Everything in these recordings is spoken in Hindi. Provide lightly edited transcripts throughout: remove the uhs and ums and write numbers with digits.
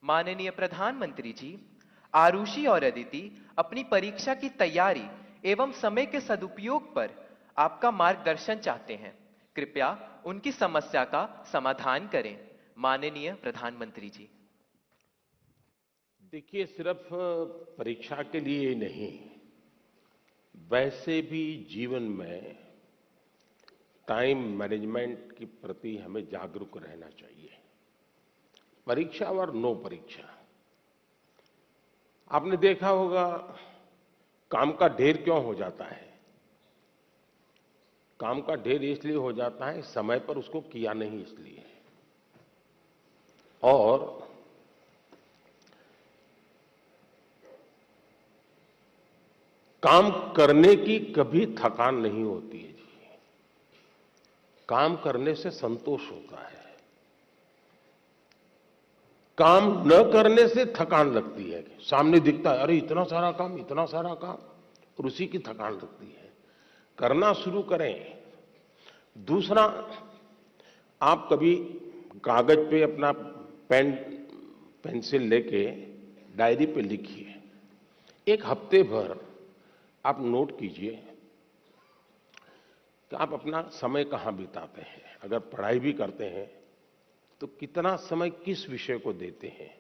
माननीय प्रधानमंत्री जी, आरुषि और अदिति अपनी परीक्षा की तैयारी एवं समय के सदुपयोग पर आपका मार्गदर्शन चाहते हैं। कृपया उनकी समस्या का समाधान करें। माननीय प्रधानमंत्री जी। देखिए, सिर्फ परीक्षा के लिए ही नहीं, वैसे भी जीवन में टाइम मैनेजमेंट के प्रति हमें जागरूक रहना चाहिए। परीक्षा और नो परीक्षा, आपने देखा होगा काम का ढेर क्यों हो जाता है। काम का ढेर इसलिए हो जाता है समय पर उसको किया नहीं इसलिए। और काम करने की कभी थकान नहीं होती है जी। काम करने से संतोष होता है। काम न करने से थकान लगती है। सामने दिखता है, अरे इतना सारा काम, इतना सारा काम, और उसी की थकान लगती है। करना शुरू करें। दूसरा, आप कभी कागज पे अपना पेन पेंसिल लेके डायरी पे लिखिए। एक हफ्ते भर आप नोट कीजिए कि आप अपना समय कहां बिताते हैं। अगर पढ़ाई भी करते हैं तो कितना समय किस विषय को देते हैं,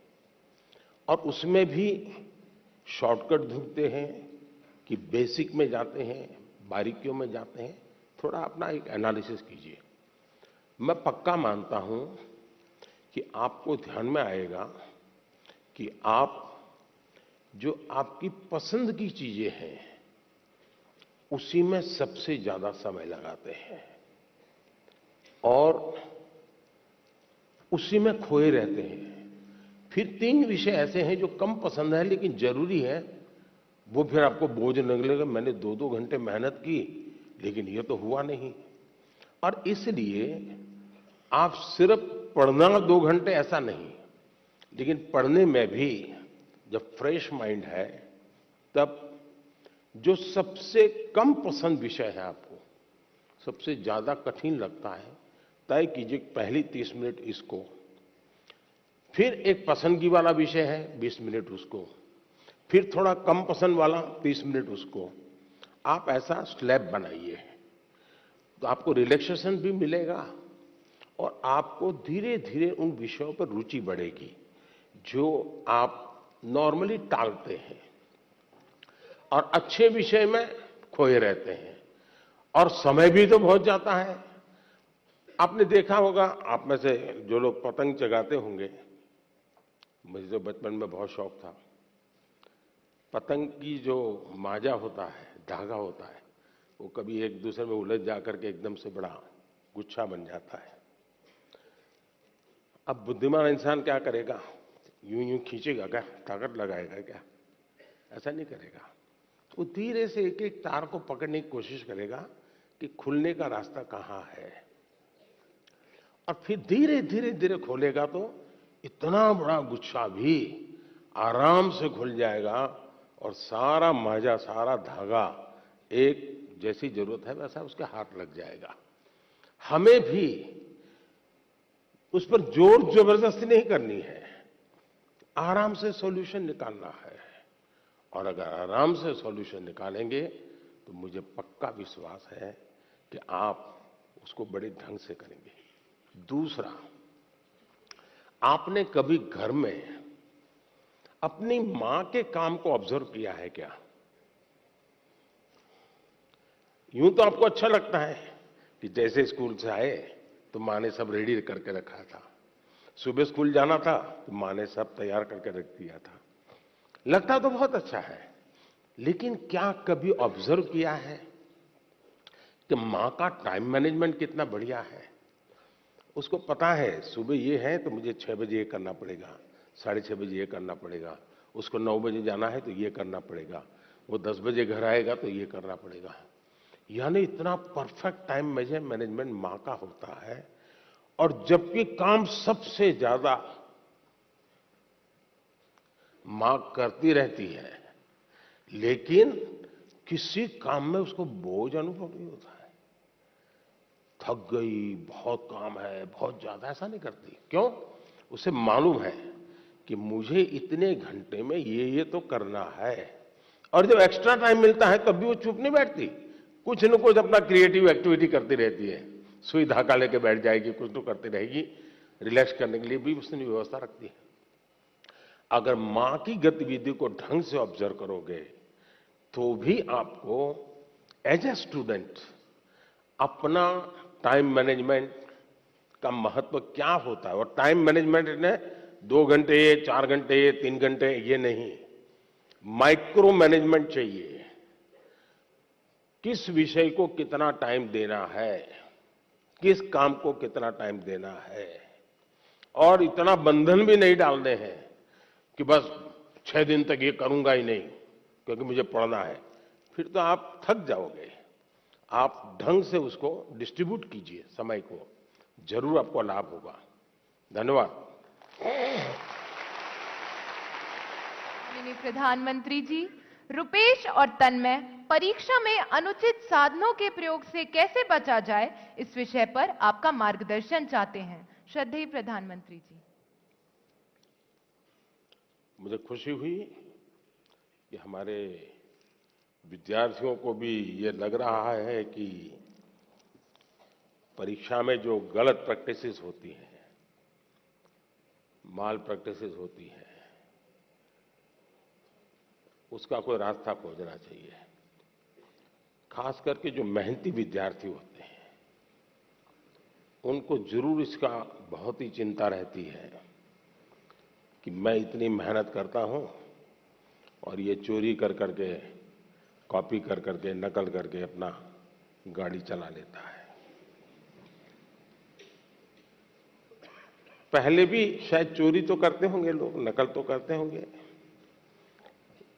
और उसमें भी शॉर्टकट ढूंढते हैं कि बेसिक में जाते हैं, बारीकियों में जाते हैं। थोड़ा अपना एक एनालिसिस कीजिए। मैं पक्का मानता हूं कि आपको ध्यान में आएगा कि आप जो आपकी पसंद की चीजें हैं उसी में सबसे ज्यादा समय लगाते हैं और उसी में खोए रहते हैं। फिर 3 विषय ऐसे हैं जो कम पसंद है लेकिन जरूरी है, वो फिर आपको बोझ लगेगा। मैंने 2-2 घंटे मेहनत की लेकिन ये तो हुआ नहीं। और इसलिए आप सिर्फ पढ़ना 2 घंटे ऐसा नहीं, लेकिन पढ़ने में भी जब फ्रेश माइंड है तब जो सबसे कम पसंद विषय है, आपको सबसे ज्यादा कठिन लगता है, तय कीजिए पहली 30 मिनट इसको, फिर एक पसंदगी वाला विषय है 20 मिनट उसको, फिर थोड़ा कम पसंद वाला 30 मिनट उसको। आप ऐसा स्लैब बनाइए तो आपको रिलैक्सेशन भी मिलेगा और आपको धीरे धीरे उन विषयों पर रुचि बढ़ेगी जो आप नॉर्मली टालते हैं और अच्छे विषय में खोए रहते हैं। और समय भी तो बहुत जाता है। आपने देखा होगा, आप में से जो लोग पतंग चगाते होंगे, मुझे तो बचपन में बहुत शौक था। पतंग की जो माजा होता है, धागा होता है, वो कभी एक दूसरे में उलझ जाकर के एकदम से बड़ा गुच्छा बन जाता है। अब बुद्धिमान इंसान क्या करेगा? यूं यूं खींचेगा क्या? ताकत लगाएगा क्या? ऐसा नहीं करेगा। वो धीरे से एक एक तार को पकड़ने की कोशिश करेगा कि खुलने का रास्ता कहां है, और फिर धीरे धीरे धीरे खोलेगा तो इतना बड़ा गुच्छा भी आराम से खुल जाएगा और सारा माजा, सारा धागा एक जैसी जरूरत है वैसा उसके हाथ लग जाएगा। हमें भी उस पर जोर जबरदस्ती नहीं करनी है, आराम से सॉल्यूशन निकालना है। और अगर आराम से सॉल्यूशन निकालेंगे तो मुझे पक्का विश्वास है कि आप उसको बड़े ढंग से करेंगे। दूसरा, आपने कभी घर में अपनी मां के काम को ऑब्जर्व किया है क्या? यूं तो आपको अच्छा लगता है कि जैसे स्कूल से आए तो मां ने सब रेडी करके रखा था, सुबह स्कूल जाना था तो मां ने सब तैयार करके रख दिया था। लगता तो बहुत अच्छा है, लेकिन क्या कभी ऑब्जर्व किया है कि मां का टाइम मैनेजमेंट कितना बढ़िया है? उसको पता है सुबह ये है तो मुझे 6 बजे ये करना पड़ेगा, 6:30 बजे ये करना पड़ेगा, उसको 9 बजे जाना है तो ये करना पड़ेगा, वो 10 बजे घर आएगा तो ये करना पड़ेगा। यानी इतना परफेक्ट टाइम मैनेजमेंट मां का होता है। और जबकि काम सबसे ज्यादा मां करती रहती है, लेकिन किसी काम में उसको बोझ अनुभव नहीं होता है। थक गई, बहुत काम है, बहुत ज्यादा, ऐसा नहीं करती। क्यों? उसे मालूम है कि मुझे इतने घंटे में ये तो करना है। और जब एक्स्ट्रा टाइम मिलता है तब भी वो चुप नहीं बैठती, कुछ न कुछ अपना क्रिएटिव एक्टिविटी करती रहती है। सुई धागा लेके बैठ जाएगी, कुछ तो करती रहेगी, रिलैक्स करने के लिए भी उसने व्यवस्था रखती है। अगर मां की गतिविधि को ढंग से ऑब्जर्व करोगे तो भी आपको एज ए स्टूडेंट अपना टाइम मैनेजमेंट का महत्व क्या होता है, और टाइम मैनेजमेंट ने 2 घंटे 4 घंटे 3 घंटे ये नहीं, माइक्रो मैनेजमेंट चाहिए। किस विषय को कितना टाइम देना है, किस काम को कितना टाइम देना है, और इतना बंधन भी नहीं डालने हैं कि बस 6 दिन तक ये करूंगा ही नहीं क्योंकि मुझे पढ़ना है। फिर तो आप थक जाओगे। आप ढंग से उसको डिस्ट्रीब्यूट कीजिए समय को, जरूर आपको लाभ होगा। धन्यवाद। माननीय प्रधानमंत्री जी, रुपेश और तन्मय परीक्षा में अनुचित साधनों के प्रयोग से कैसे बचा जाए, इस विषय पर आपका मार्गदर्शन चाहते हैं। श्रद्धेय प्रधानमंत्री जी। मुझे खुशी हुई कि हमारे विद्यार्थियों को भी ये लग रहा है कि परीक्षा में जो गलत प्रैक्टिसेस होती हैं, माल प्रैक्टिसेस होती हैं, उसका कोई रास्ता खोजना चाहिए। खास करके जो मेहनती विद्यार्थी होते हैं उनको जरूर इसका बहुत ही चिंता रहती है कि मैं इतनी मेहनत करता हूं और ये चोरी कर करके, कॉपी कर करके, नकल करके अपना गाड़ी चला लेता है। पहले भी शायद चोरी तो करते होंगे लोग, नकल तो करते होंगे,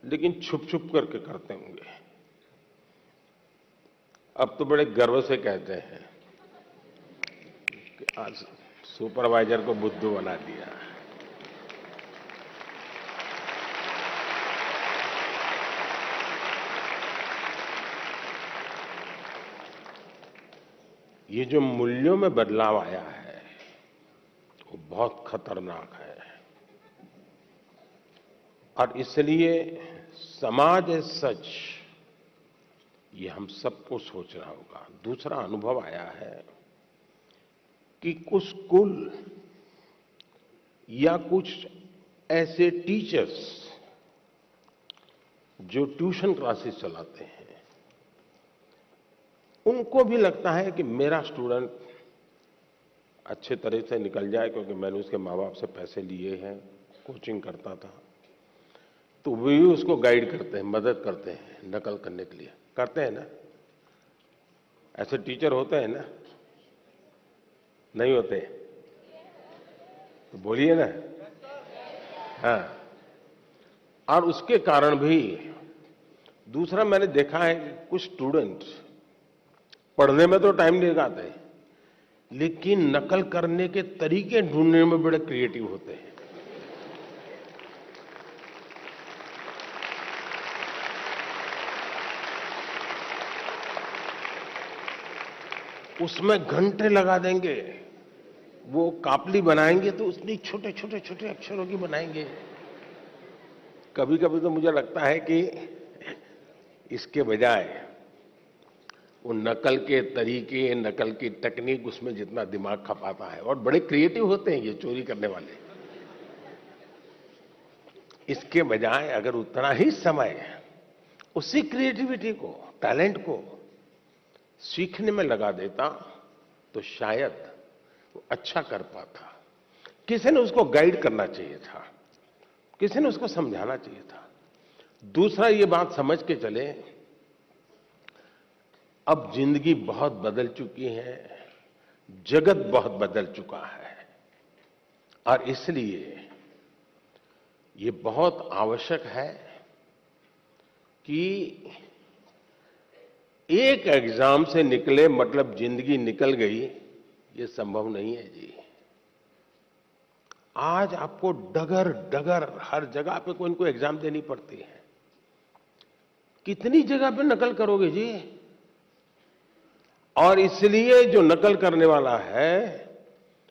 लेकिन छुप छुप करके करते होंगे। अब तो बड़े गर्व से कहते हैं कि आज सुपरवाइजर को बुद्धू बना दिया। ये जो मूल्यों में बदलाव आया है वो बहुत खतरनाक है, और इसलिए समाज एज सच ये हम सबको सोचना होगा। दूसरा अनुभव आया है कि कुछ स्कूल या कुछ ऐसे टीचर्स जो ट्यूशन क्लासेस चलाते हैं, उनको भी लगता है कि मेरा स्टूडेंट अच्छे तरह से निकल जाए, क्योंकि मैंने उसके माँ बाप से पैसे लिए हैं, कोचिंग करता था, तो वे भी उसको गाइड करते हैं, मदद करते हैं नकल करने के लिए। करते हैं ना? ऐसे टीचर होते हैं ना? नहीं होते? तो बोलिए ना। हाँ। और उसके कारण भी दूसरा मैंने देखा है कि कुछ स्टूडेंट पढ़ने में तो टाइम नहीं लगाते, लेकिन नकल करने के तरीके ढूंढने में बड़े क्रिएटिव होते हैं। उसमें घंटे लगा देंगे, वो कापली बनाएंगे तो उसमें छोटे छोटे छोटे अक्षरों की बनाएंगे। कभी कभी तो मुझे लगता है कि इसके बजाय वो नकल के तरीके, नकल की टेक्निक, उसमें जितना दिमाग खपाता है, और बड़े क्रिएटिव होते हैं ये चोरी करने वाले, इसके बजाय अगर उतना ही समय उसी क्रिएटिविटी को, टैलेंट को सीखने में लगा देता तो शायद वो अच्छा कर पाता। किसी ने उसको गाइड करना चाहिए था, किसी ने उसको समझाना चाहिए था। दूसरा ये बात समझ के चले, अब जिंदगी बहुत बदल चुकी है, जगत बहुत बदल चुका है, और इसलिए ये बहुत आवश्यक है कि एक एग्जाम से निकले मतलब जिंदगी निकल गई, ये संभव नहीं है जी। आज आपको डगर डगर हर जगह पे कोई न कोई एग्जाम देनी पड़ती है। कितनी जगह पे नकल करोगे जी? और इसलिए जो नकल करने वाला है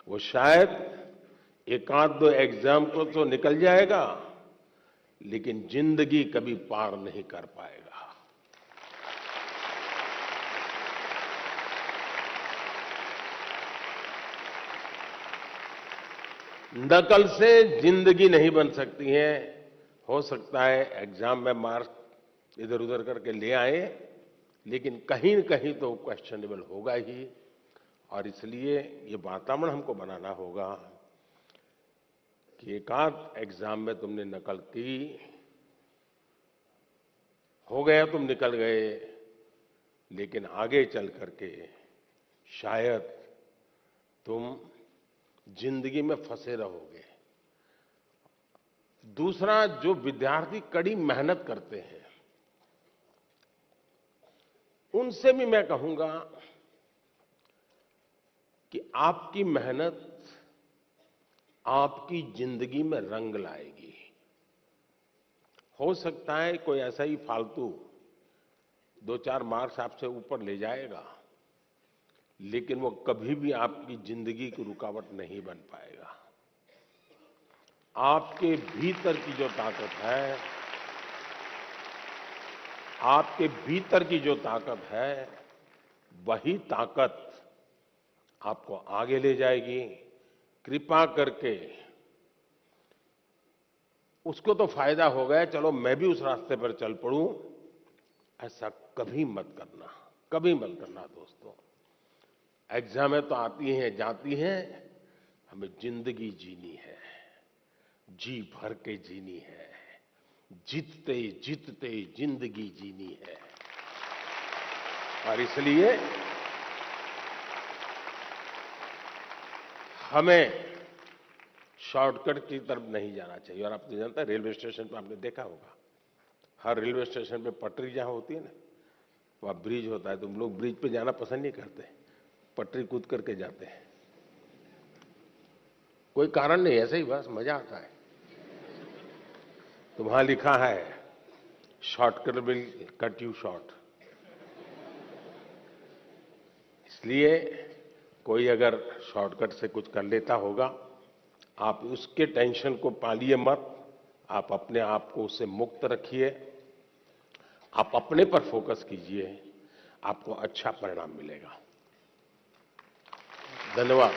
वो शायद एक आध दो एग्जाम को तो निकल जाएगा, लेकिन जिंदगी कभी पार नहीं कर पाएगा। नकल से जिंदगी नहीं बन सकती है। हो सकता है एग्जाम में मार्क्स इधर उधर करके ले आए, लेकिन कहीं न कहीं तो क्वेश्चनेबल होगा ही। और इसलिए ये वातावरण हमको बनाना होगा कि एक आध एग्जाम में तुमने नकल की, हो गया तुम निकल गए, लेकिन आगे चल करके शायद तुम जिंदगी में फंसे रहोगे। दूसरा, जो विद्यार्थी कड़ी मेहनत करते हैं, उनसे भी मैं कहूंगा कि आपकी मेहनत आपकी जिंदगी में रंग लाएगी। हो सकता है कोई ऐसा ही फालतू 2-4 मार्क्स आपसे ऊपर ले जाएगा, लेकिन वो कभी भी आपकी जिंदगी की रुकावट नहीं बन पाएगा। आपके भीतर की जो ताकत है, आपके भीतर की जो ताकत है, वही ताकत आपको आगे ले जाएगी। कृपा करके उसको तो फायदा हो गया, चलो मैं भी उस रास्ते पर चल पड़ूं, ऐसा कभी मत करना, कभी मत करना दोस्तों। एग्जामें तो आती हैं जाती हैं, हमें जिंदगी जीनी है, जी भर के जीनी है, जीतते जीतते जिंदगी जीनी है। और इसलिए हमें शॉर्टकट की तरफ नहीं जाना चाहिए। और आपने जानता है, रेलवे स्टेशन पर आपने देखा होगा, हर रेलवे स्टेशन पे पटरी जहां होती है ना, वहां ब्रिज होता है। तुम लोग ब्रिज पे जाना पसंद नहीं करते, पटरी कूद करके जाते हैं। कोई कारण नहीं, ऐसे ही बस मजा आता है। तो वहां लिखा है, shortcut will cut you short. इसलिए कोई अगर शॉर्टकट से कुछ कर लेता होगा, आप उसके टेंशन को पालिए मत, आप अपने आप को उससे मुक्त रखिए, आप अपने पर फोकस कीजिए, आपको अच्छा परिणाम मिलेगा। धन्यवाद।